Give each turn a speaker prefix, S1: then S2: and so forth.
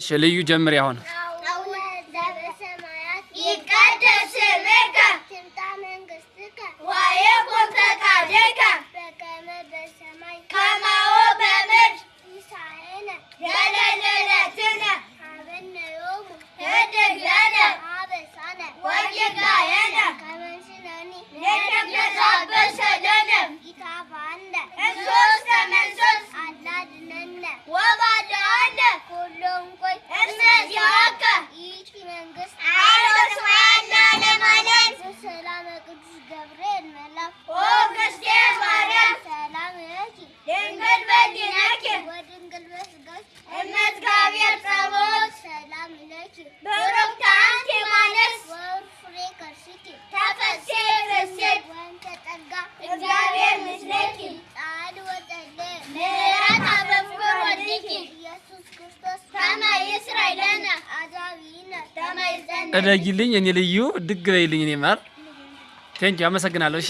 S1: እሺ ልዩ ጀምሪ አሁን
S2: ይቀደስ ስምከ ትምጣ መንግሥትከ ወይኩን ፈቃድከ በከመ በሰማይ ከማሁ በምድር ሲሳየነ ዘለለዕለትነ ሀበነ ዮሙ ኅድግ ለነ አበሳነ ወጌጋየነ ከመ ንሕነኒ ንትገዛበሰ ለነ ኢታብአነ እምሶስተ መንሶስ አላ አድኅነነ ወባልዐነ ኩሉ እንኮይ እስመ ዚአከ ይእቲ መንግሥት ሰላም ቅዱስ ገብርኤል መልአክ ኦግስቴ ማርያም ሰላም ለኪ ድንግል በዲነኪ ወድንግል በሥጋኪ እመ እግዚአብሔር ጸባኦት ሰላም ለኪ ብሩክት አንቲ እማንስት ወፍሬ ከርሥኪ ተፈሥሒ ፍሥሕት ወእንተ ጸጋ እግዚአብሔር ምስሌኪ ጻዕድ ወጸልእ ምሕረተ በፍቁር ወልድኪ ኢየሱስ ክርስቶስ ከመ ይስረይ ለነ አዛብኢነ ከመ ይጸንዕ
S1: እደጊልኝ እኔ ልዩ ድግ በይልኝ እኔ ማር ቴንኪው አመሰግናለሁ እሺ